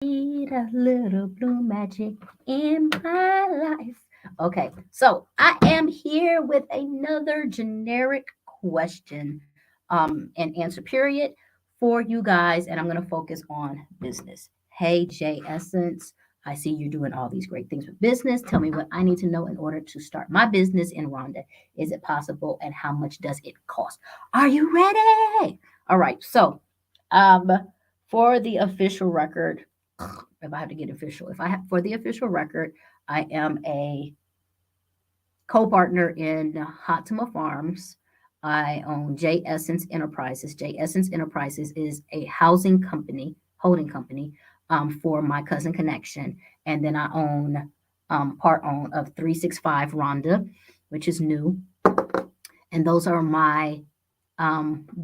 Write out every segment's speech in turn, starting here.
Need a little blue magic in my life. Okay, so I am here with another generic question and answer period for you guys, and I'm going to focus on business. Hey, Jay Essence, I see you're doing all these great things with business. Tell me what I need to know in order to start my business in Rwanda. Is it possible, and how much does it cost? Are you ready? All right, so um, for the official record, if I have to get official, if I have for the official record, I am a co-partner in Hatima Farms. I own J Essence Enterprises. J Essence Enterprises is a housing company, holding company, for my cousin connection, and then I own part own of 365 Rhonda, which is new, and those are my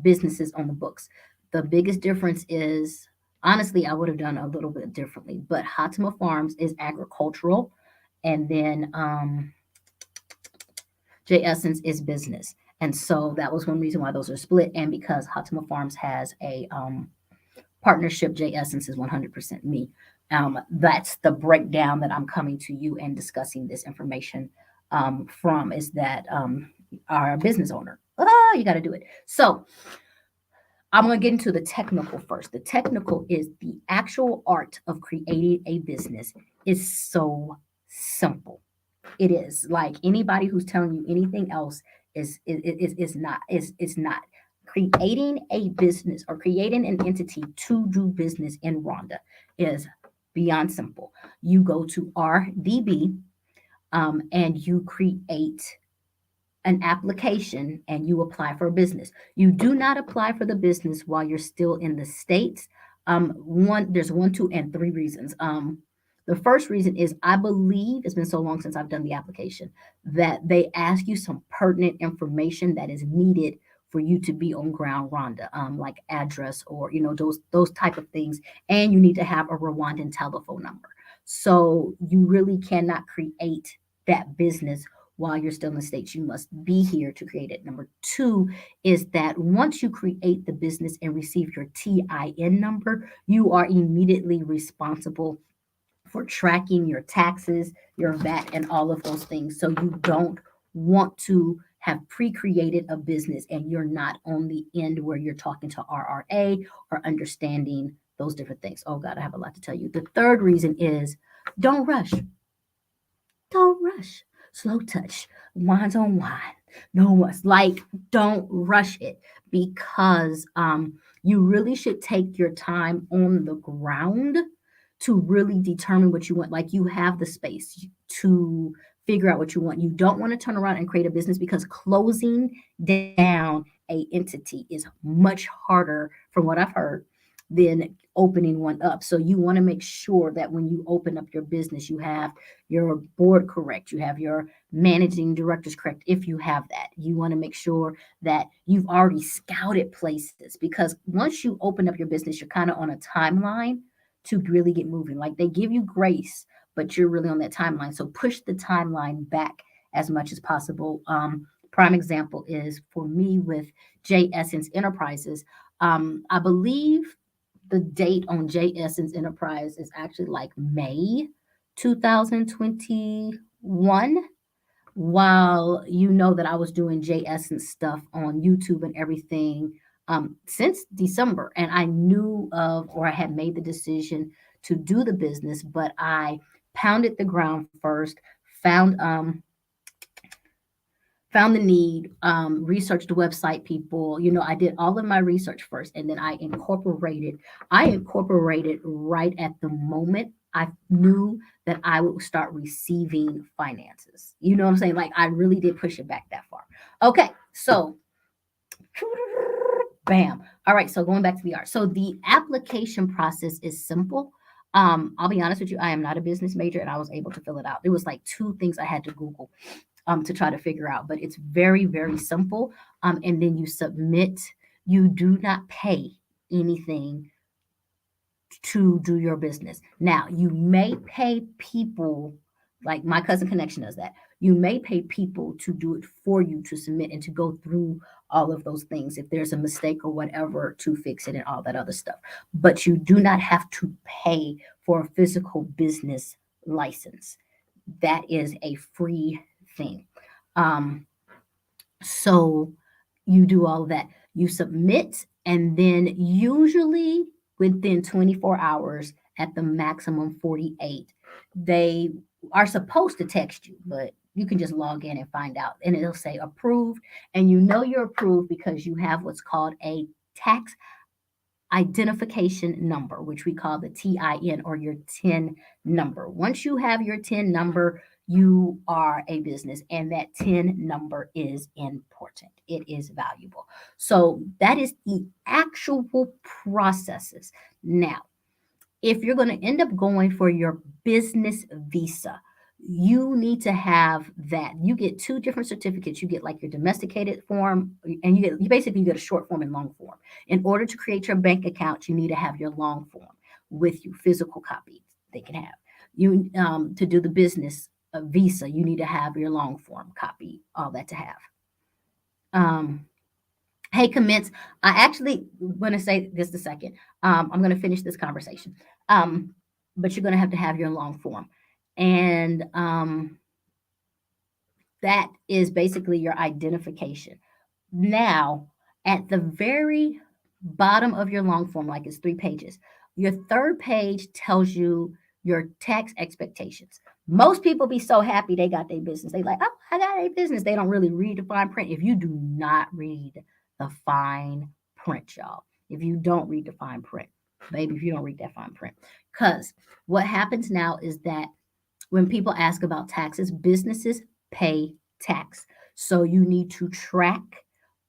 businesses on the books. The biggest difference is, honestly, I would have done a little bit differently, but Hatima Farms is agricultural, and then J Essence is business. And so that was one reason why those are split. And because Hatima Farms has a partnership, J Essence is 100% me. That's the breakdown that I'm coming to you and discussing this information from, is that our business owner. Oh, you got to do it. So I'm going to get into the technical first. The technical is the actual art of creating a business is so simple. It is like anybody who's telling you anything else is not. Creating a business or creating an entity to do business in Rwanda is beyond simple. You go to RDB and you create an application and you apply for a business. You do not apply for the business while you're still in the States. There's one, two, and three reasons. The first reason is I believe it's been so long since I've done the application that they ask you some pertinent information that is needed for you to be on ground Rwanda, like address or those type of things, and you need to have a Rwandan telephone number. So you really cannot create that business while you're still in the States. You must be here to create it. Number two is that once you create the business and receive your TIN number, you are immediately responsible for tracking your taxes, your VAT, and all of those things. So you don't want to have pre-created a business and you're not on the end where you're talking to RRA or understanding those different things. Oh God, I have a lot to tell you. The third reason is don't rush. Don't rush. Slow touch. Wine's on wine. No one's like, don't rush it, because you really should take your time on the ground to really determine what you want. Like, you have the space to figure out what you want. You don't want to turn around and create a business, because closing down a entity is much harder, from what I've heard, than opening one up. So you want to make sure that when you open up your business, you have your board correct, you have your managing directors correct. If you have that, you want to make sure that you've already scouted places, because once you open up your business, you're kind of on a timeline to really get moving. Like, they give you grace, but you're really on that timeline. So push the timeline back as much as possible. Prime example is for me with J Essence Enterprises. I believe the date on J Essence Enterprise is actually like May 2021. While you know that I was doing J Essence stuff on YouTube and everything since December, and I knew of, or I had made the decision to do the business, but I pounded the ground first, found found the need, researched the website people. I did all of my research first, and then I incorporated. I incorporated right at the moment I knew that I would start receiving finances. You know what I'm saying? Like, I really did push it back that far. Okay, so bam. All right, so going back to the art. So the application process is simple. I'll be honest with you, I am not a business major, and I was able to fill it out. It was like two things I had to Google to try to figure out, but it's very, very simple. And then you submit. You do not pay anything to do your business. Now, you may pay people, like my cousin Connection does that. You may pay people to do it for you, to submit and to go through all of those things, if there's a mistake or whatever, to fix it and all that other stuff. But you do not have to pay for a physical business license. That is a free thing. Um, so you do all of that. You submit, and then usually within 24 hours, at the maximum 48, they are supposed to text you, but you can just log in and find out. And it'll say approved. And you know you're approved because you have what's called a tax identification number, which we call the TIN or your TIN number. Once you have your TIN number, you are a business, and that TIN number is important. It is valuable. So that is the actual processes. Now, if you're going to end up going for your business visa, you need to have that. You get two different certificates. You get like your domesticated form, and you basically get a short form and long form. In order to create your bank account, you need to have your long form with you, physical copies they can have. You to do the business visa, you need to have your long form copy, all that to have. Um, Hey, commence. I actually want to say this a second. I'm going to finish this conversation. Um, but you're going to have your long form. And that is basically your identification. Now, at the very bottom of your long form, like it's 3 pages, your third page tells you your tax expectations. Most people be so happy they got their business. They like, oh, I got a business. They don't really read the fine print. If you do not read the fine print, y'all, if you don't read the fine print, baby, if you don't read that fine print, because what happens now is that when people ask about taxes, businesses pay tax. So you need to track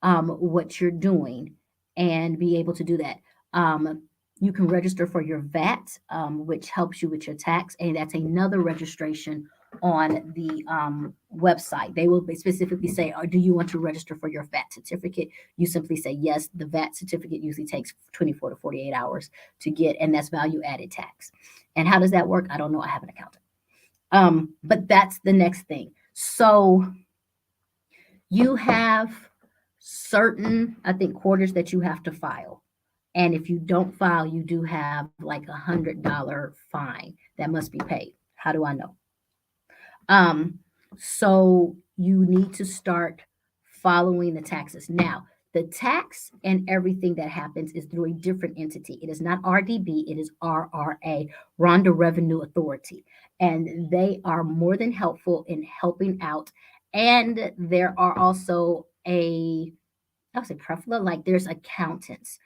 what you're doing and be able to do that. You can register for your VAT, which helps you with your tax, and that's another registration on the website. They will specifically say, oh, do you want to register for your VAT certificate? You simply say yes. The VAT certificate usually takes 24 to 48 hours to get, and that's value added tax. And how does that work? I don't know. I have an accountant. But that's the next thing. So you have certain, I think, quarters that you have to file. And if you don't file, you do have like $100 fine that must be paid. How do I know? Um, so you need to start following the taxes. Now, the tax and everything that happens is through a different entity. It is not RDB, it is RRA, Rwanda Revenue Authority. And they are more than helpful in helping out. And there are also I would say prefla, like there's accountants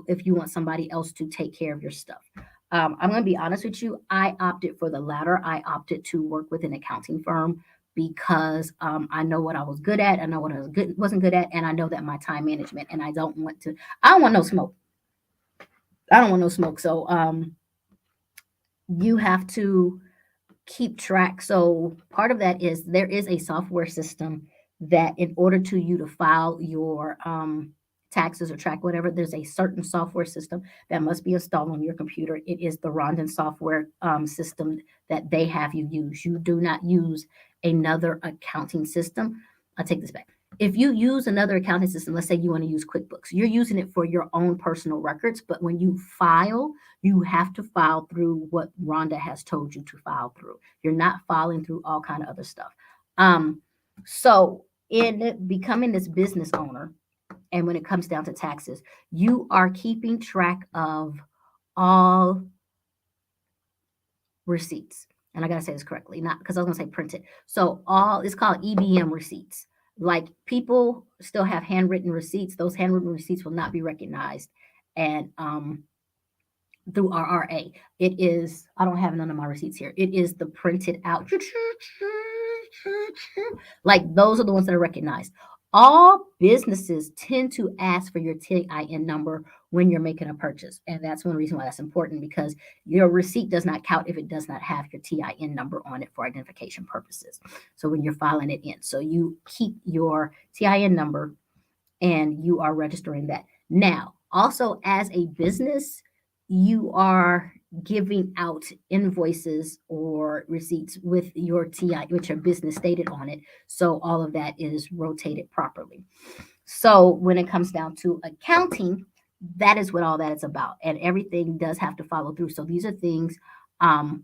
if you want somebody else to take care of your stuff. I'm going to be honest with you. I opted for the latter. I opted to work with an accounting firm because I know what I was good at. I know what I wasn't good at, and I know that my time management. And I don't want to. I don't want no smoke. I don't want no smoke. So you have to keep track. So part of that is there is a software system that in order to you to file your taxes or track whatever, there's a certain software system that must be installed on your computer. It is the Rwandan software system that they have you use. You do not use another accounting system. I'll take this back. If you use another accounting system, let's say you want to use QuickBooks, you're using it for your own personal records, but when you file, you have to file through what Rhonda has told you to file through. You're not filing through all kind of other stuff. So in becoming this business owner, and when it comes down to taxes, you are keeping track of all receipts. And I gotta say this correctly, not because I was gonna say printed. So all it's called EBM receipts. Like people still have handwritten receipts. Those handwritten receipts will not be recognized. And through RRA. It is, I don't have none of my receipts here. It is the printed out. Like those are the ones that are recognized. All businesses tend to ask for your TIN number when you're making a purchase. And that's one reason why that's important because your receipt does not count if it does not have your TIN number on it for identification purposes. So when you're filing it in, so you keep your TIN number and you are registering that. Now, also as a business, you are giving out invoices or receipts with your TI, with your business stated on it. So all of that is rotated properly. So when it comes down to accounting, that is what all that is about. And everything does have to follow through. So these are things Um,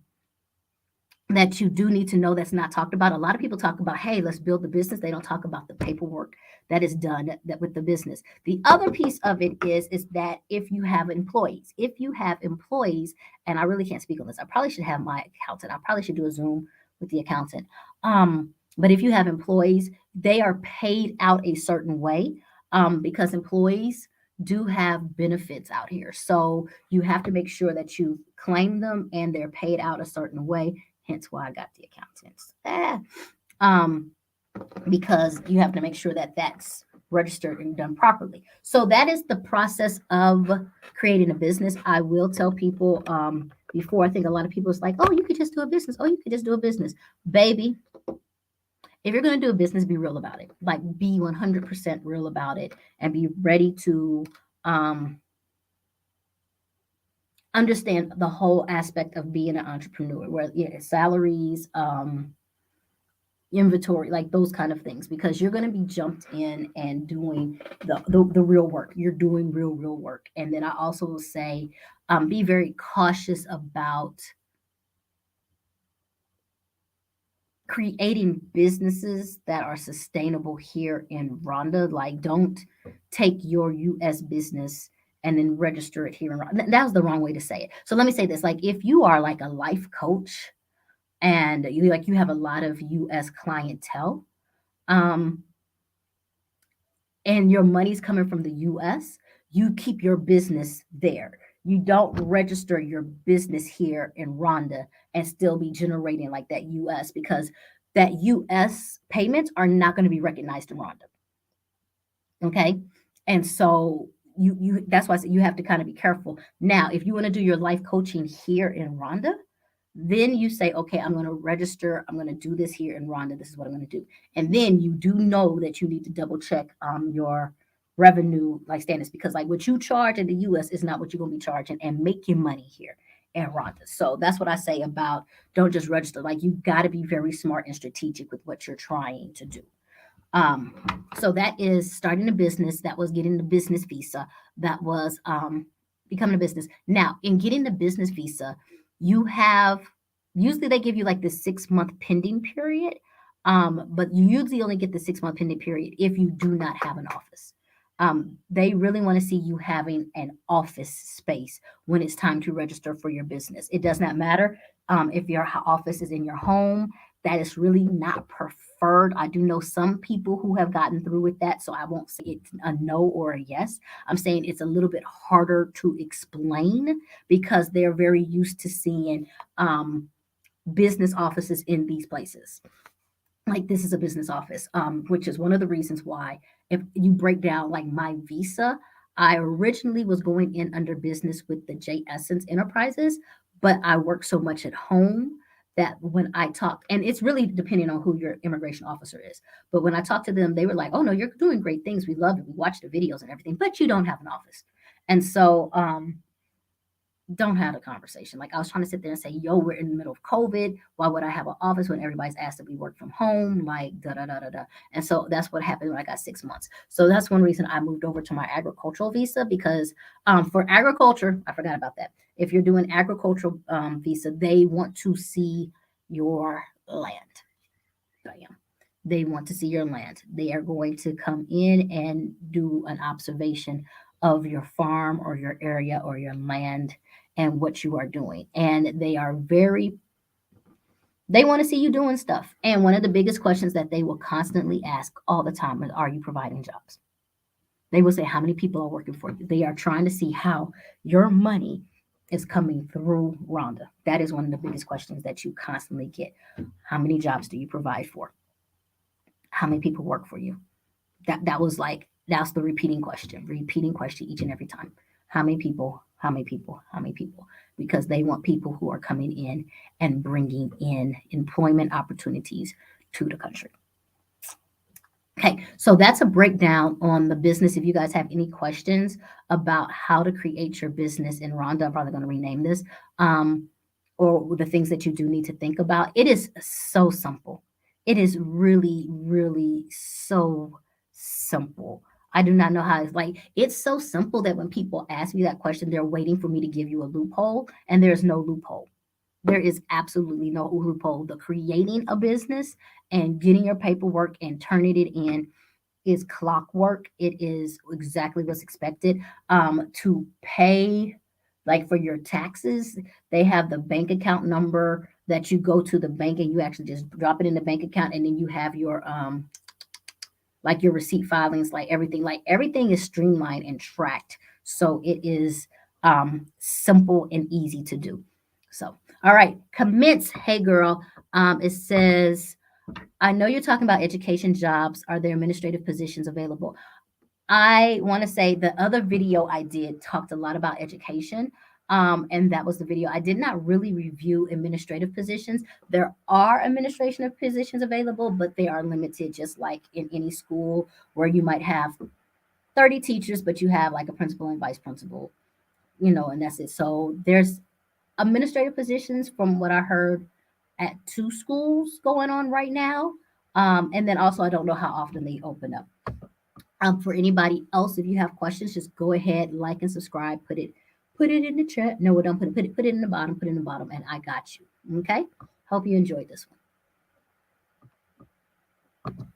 that you do need to know that's not talked about. A lot of people talk about, hey, let's build the business. They don't talk about the paperwork that is done that with the business. The other piece of it is that if you have employees, and I really can't speak on this, I probably should have my accountant. I probably should do a Zoom with the accountant. But if you have employees, they are paid out a certain way because employees do have benefits out here. So you have to make sure that you claim them and they're paid out a certain way, hence why I got the accountants. Um, because you have to make sure that that's registered and done properly. So that is the process of creating a business. I will tell people before, I think a lot of people is like, oh, you could just do a business. Oh, you could just do a business. Baby, if you're going to do a business, be real about it. Like be 100% real about it and be ready to um, understand the whole aspect of being an entrepreneur, where salaries, inventory, like those kind of things, because you're going to be jumped in and doing the real work. You're doing real work. And then I also will say, be very cautious about creating businesses that are sustainable here in Rwanda. Like, don't take your U.S. business and then register it here in Rwanda. That was the wrong way to say it. So let me say this: like, if you are like a life coach and you have a lot of U.S. clientele, um, and your money's coming from the US, you keep your business there. You don't register your business here in Rwanda and still be generating like that US, because that US payments are not going to be recognized in Rwanda. Okay. And so you that's why I said you have to kind of be careful. Now, if you want to do your life coaching here in Rwanda, then you say, okay, I'm going to register. I'm going to do this here in Rwanda. This is what I'm going to do. And then you do know that you need to double check your revenue like standards, because like what you charge in the US is not what you're going to be charging and making money here in Rwanda. So that's what I say about don't just register. Like you got to be very smart and strategic with what you're trying to do. Um, so that is starting a business. That was getting the business visa. That was becoming a business. Now, in getting the business visa, you have usually they give you like the 6 month pending period, but you usually only get the 6 month pending period if you do not have an office. They really want to see you having an office space when it's time to register for your business. It does not matter if your office is in your home. That is really not preferred. I do know some people who have gotten through with that, so I won't say it's a no or a yes. I'm saying it's a little bit harder to explain because they're very used to seeing business offices in these places. Like this is a business office, which is one of the reasons why if you break down like my visa, I originally was going in under business with the J Essence Enterprises, but I work so much at home that when I talked, and it's really depending on who your immigration officer is, but when I talked to them, they were like, "Oh no, you're doing great things. We love it. We watch the videos and everything, but you don't have an office." And so don't have a conversation. Like I was trying to sit there and say, yo, we're in the middle of COVID. Why would I have an office when everybody's asked that we work from home? Like da da da da da. And so that's what happened when I got 6 months. So that's one reason I moved over to my agricultural visa, because for agriculture, I forgot about that. If you're doing agricultural visa, they want to see your land. Bam. They want to see your land. They are going to come in and do an observation of your farm or your area or your land and what you are doing. And they want to see you doing stuff. And one of the biggest questions that they will constantly ask all the time is, are you providing jobs? They will say, how many people are working for you? They are trying to see how your money is coming through Rwanda. That is one of the biggest questions that you constantly get. How many jobs do you provide for? How many people work for you? That's the repeating question each and every time. How many people? How many people? How many people? Because they want people who are coming in and bringing in employment opportunities to the country. Okay, so that's a breakdown on the business. If you guys have any questions about how to create your business in Rwanda, I'm probably going to rename this, um, or the things that you do need to think about. It is so simple. It is really, really so simple. I do not know how it's like. It's so simple that when people ask me that question, they're waiting for me to give you a loophole, and there's no loophole. There is absolutely no loophole. The creating a business and getting your paperwork and turning it in is clockwork. It is exactly what's expected. To pay, like for your taxes, they have the bank account number that you go to the bank and you actually just drop it in the bank account, and then you have your like your receipt filings, like everything is streamlined and tracked. So it is simple and easy to do. So, all right, commence. Hey, girl. It says, I know you're talking about education jobs. Are there administrative positions available? I want to say the other video I did talked a lot about education. And that was the video. I did not really review administrative positions. There are administrative positions available, but they are limited, just like in any school where you might have 30 teachers, but you have like a principal and vice principal, and that's it. So there's administrative positions from what I heard at two schools going on right now. And then also, I don't know how often they open up. For anybody else, if you have questions, just go ahead, like and subscribe. Put it in the chat. No, don't put it in the bottom. Put it in the bottom, and I got you. Okay. Hope you enjoyed this one.